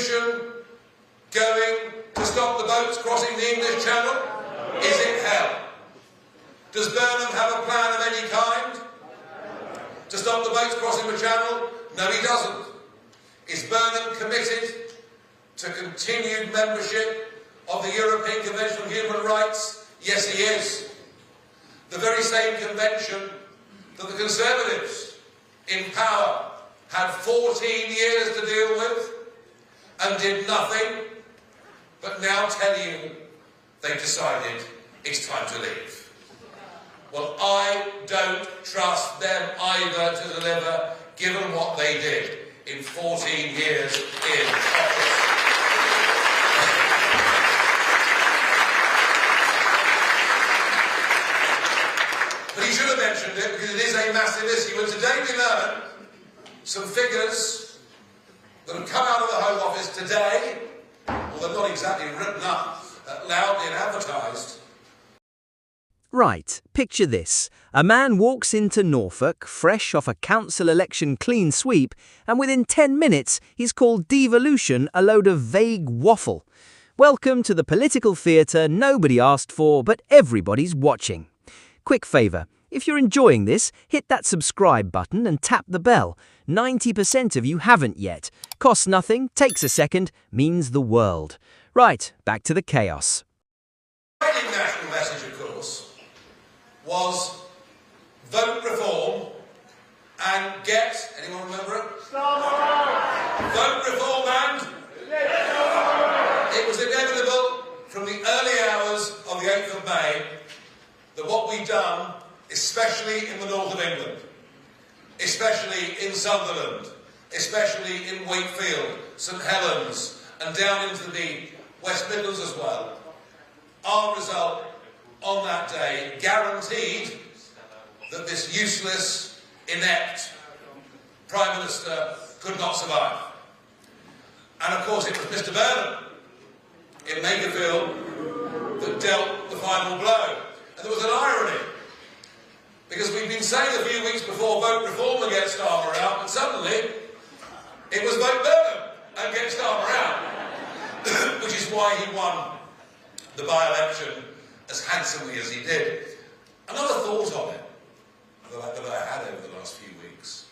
devolution going to stop the boats crossing the English Channel? Is it hell? Does Burnham have a plan of any kind to stop the boats crossing the Channel? No, he doesn't. Is Burnham committed to continued membership of the European Convention on Human Rights? Yes, he is. The very same convention that the Conservatives in power had 14 years to deal with and did nothing, but now tell you they've decided it's time to leave. Well, I don't trust them either to deliver, given what they did in 14 years in office. But he should have mentioned it because it is a massive issue. And today we learn some figures that have come out of the Home Office today, although not exactly written up loudly and advertised. Right, picture this. A man walks into Norfolk, fresh off a council election clean sweep, and within 10 minutes he's called devolution a load of vague waffle. Welcome to the political theatre nobody asked for, but everybody's watching. Quick favour, if you're enjoying this, hit that subscribe button and tap the bell. 90% of you haven't yet. Costs nothing, takes a second, means the world. Right, back to the chaos. The national message, of course, was vote reform and get, anyone remember it? Vote reform and? It was inevitable from the early hours of the 8th of May that what we've done, especially in the north of England, especially in Sunderland, especially in Wakefield, St Helens, and down into the West Midlands as well, our result on that day guaranteed that this useless, inept Prime Minister could not survive. And of course it was Mr Burnham in Makerfield that dealt the final blow. And there was an irony, because we'd been saying a few weeks before vote reform and get Stamer out, and suddenly it was vote Burnham and get Stamer out, which is why he won the by-election as handsomely as he did. Another thought on it that I had over the last few weeks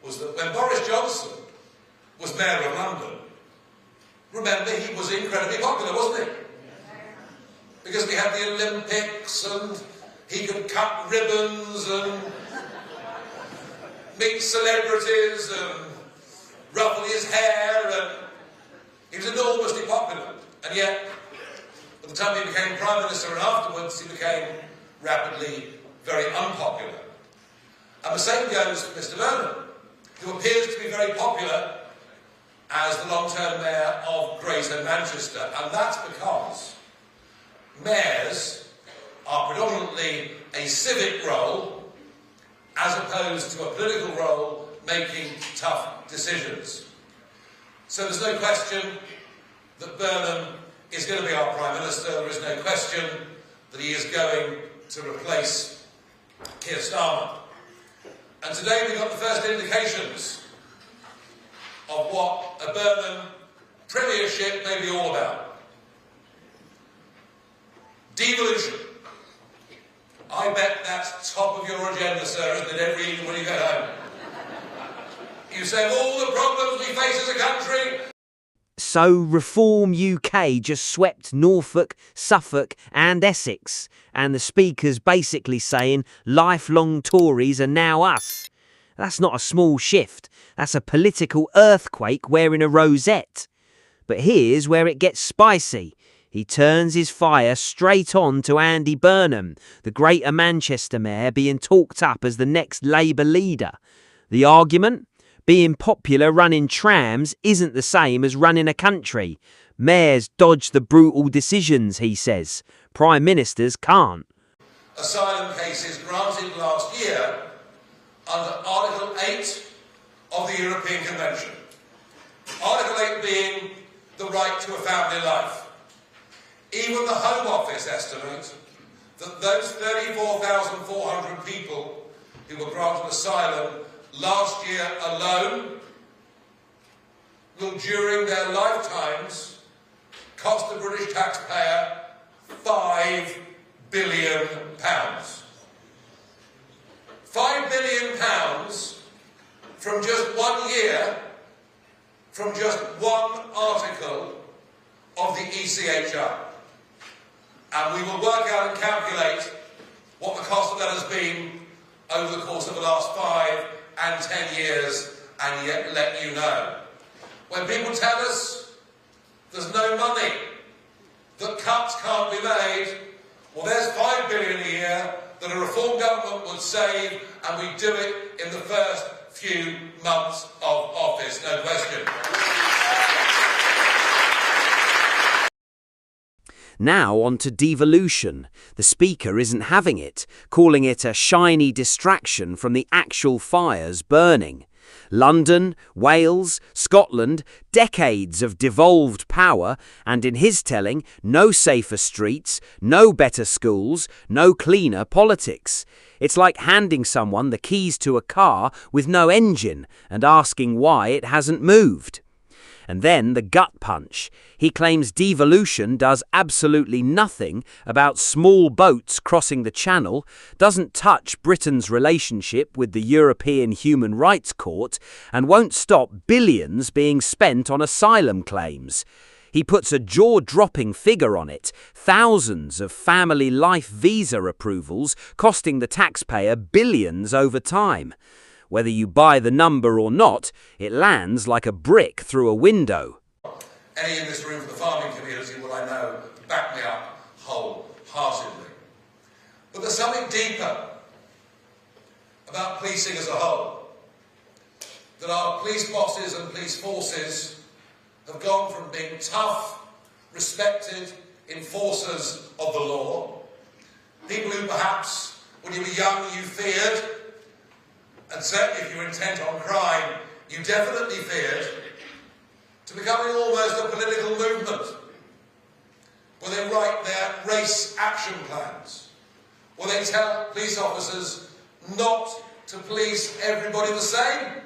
was that when Boris Johnson was Mayor of London, remember, he was incredibly popular, wasn't he? Because we had the Olympics and he could cut ribbons and meet celebrities and ruffle his hair, and he was enormously popular. And yet, by the time he became Prime Minister and afterwards, he became rapidly very unpopular. And the same goes for Mr Burnham, who appears to be very popular as the long-term Mayor of Greater Manchester. And that's because mayors are predominantly a civic role as opposed to a political role making tough decisions. So there's no question that Burnham is going to be our Prime Minister. There is no question that he is going to replace Keir Starmer. And today we got the first indications of what a Burnham premiership may be all about. Devolution. I bet that's top of your agenda, sir, isn't it, every evening when you get home? You say of all the problems we face as a country. So Reform UK just swept Norfolk, Suffolk and Essex, and the Speaker's basically saying lifelong Tories are now us. That's not a small shift, that's a political earthquake wearing a rosette. But here's where it gets spicy. He turns his fire straight on to Andy Burnham, the Greater Manchester Mayor being talked up as the next Labour leader. The argument? Being popular running trams isn't the same as running a country. Mayors dodge the brutal decisions, he says. Prime Ministers can't. Asylum cases granted last year under Article 8 of the European Convention. Article 8 being the right to a family life. Even the Home Office estimate that those 34,400 people who were granted asylum last year alone will, during their lifetime, cost the British taxpayer £5 billion. £5 billion from just 1 year, from just one article of the ECHR. And we will work out and calculate what the cost of that has been over the course of the last 5 and 10 years, and yet let you know. When people tell us there's no money, that cuts can't be made, well, there's £5 billion a year that a reform government would save, and we do it in the first few months of office, no question. Now on to devolution. The Speaker isn't having it, calling it a shiny distraction from the actual fires burning. London, Wales, Scotland, decades of devolved power, and in his telling, no safer streets, no better schools, no cleaner politics. It's like handing someone the keys to a car with no engine and asking why it hasn't moved. And then the gut punch. He claims devolution does absolutely nothing about small boats crossing the Channel, doesn't touch Britain's relationship with the European Human Rights Court, and won't stop billions being spent on asylum claims. He puts a jaw-dropping figure on it, thousands of family life visa approvals costing the taxpayer billions over time. Whether you buy the number or not, it lands like a brick through a window. Any in this room from the farming community will, I know, back me up wholeheartedly. But there's something deeper about policing as a whole. That our police bosses and police forces have gone from being tough, respected enforcers of the law, people who perhaps, when you were young, you feared, and certainly if you were intent on crime, you definitely feared, to becoming almost a political movement, where they write their race action plans, where they tell police officers not to police everybody the same,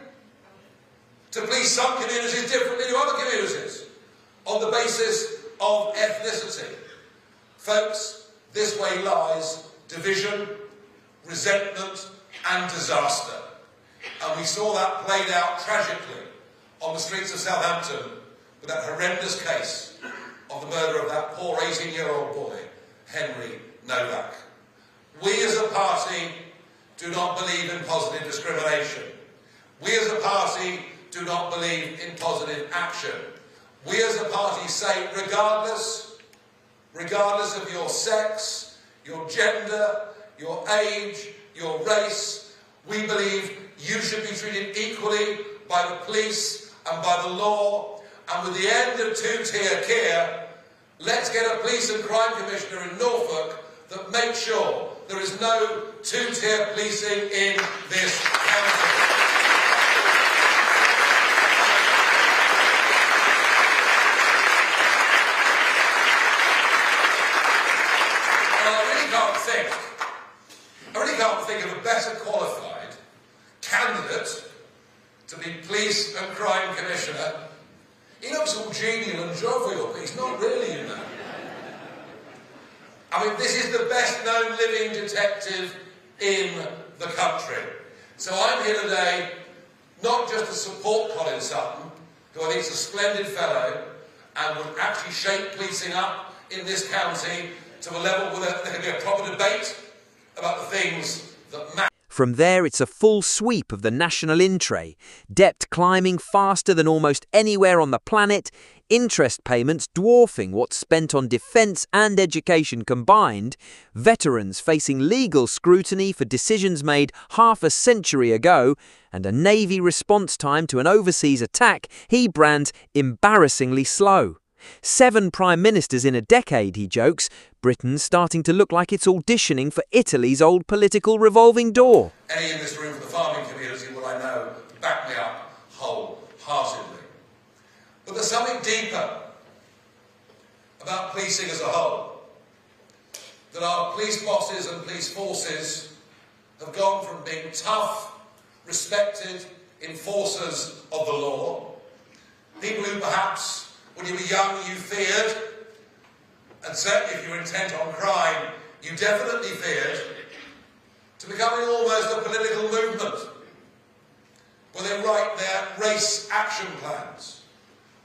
to police some communities differently to other communities, on the basis of ethnicity. Folks, this way lies division, resentment and disaster. And we saw that played out tragically on the streets of Southampton with that horrendous case of the murder of that poor 18-year-old boy, Henry Novak. We as a party do not believe in positive discrimination. We as a party do not believe in positive action. We as a party say regardless of your sex, your gender, your age, your race, we believe you should be treated equally by the police and by the law. And with the end of two-tier care, let's get a police and crime commissioner in Norfolk that makes sure there is no two-tier policing in this county. I really can't think of a better qualified candidate to be police and crime commissioner. He looks all genial and jovial, but he's not really, you know. I mean, this is the best known living detective in the country. So I'm here today not just to support Colin Sutton, who I think is a splendid fellow and would actually shape policing up in this county to a level where there can be a proper debate about the things that matter. From there, it's a full sweep of the national intré, debt climbing faster than almost anywhere on the planet, interest payments dwarfing what's spent on defence and education combined, veterans facing legal scrutiny for decisions made half a century ago, and a Navy response time to an overseas attack he brands embarrassingly slow. 7 prime ministers in a decade, he jokes. Britain's starting to look like it's auditioning for Italy's old political revolving door. Any in this room from the farming community will, I know, back me up wholeheartedly. But there's something deeper about policing as a whole. That our police bosses and police forces have gone from being tough, respected enforcers of the law, people who perhaps, when you were young, you feared, and certainly if you're intent on crime, you definitely feared, to becoming almost a political movement, where they write their race action plans,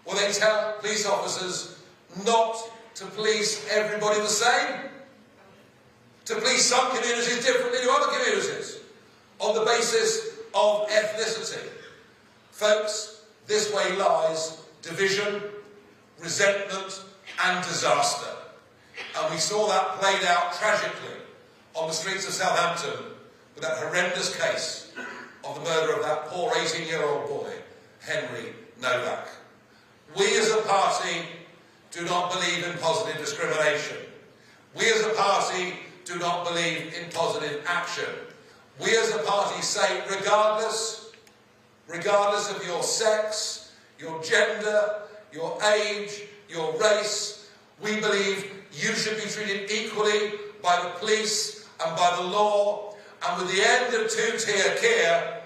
where they tell police officers not to police everybody the same, to police some communities differently to other communities, on the basis of ethnicity. Folks, this way lies division, resentment and disaster. And we saw that played out tragically on the streets of Southampton with that horrendous case of the murder of that poor 18-year-old boy, Henry Novak. We as a party do not believe in positive discrimination. We as a party do not believe in positive action. We as a party say, regardless of your sex, your gender, your age, your race, we believe you should be treated equally by the police and by the law. And with the end of two-tier care,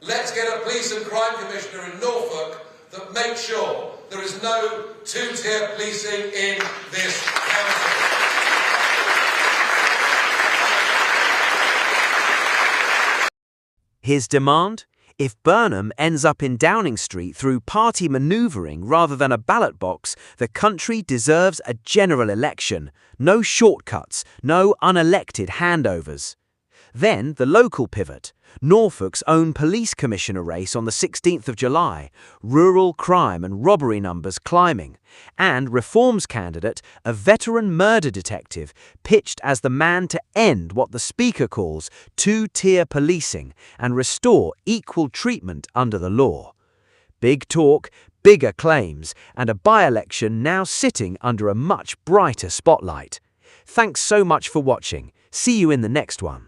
let's get a police and crime commissioner in Norfolk that makes sure there is no two-tier policing in this county. His demand? If Burnham ends up in Downing Street through party manoeuvring rather than a ballot box, the country deserves a general election. No shortcuts, no unelected handovers. Then the local pivot, Norfolk's own police commissioner race on the 16th of July, rural crime and robbery numbers climbing, and Reform's candidate, a veteran murder detective, pitched as the man to end what the Speaker calls two-tier policing and restore equal treatment under the law. Big talk, bigger claims, and a by-election now sitting under a much brighter spotlight. Thanks so much for watching. See you in the next one.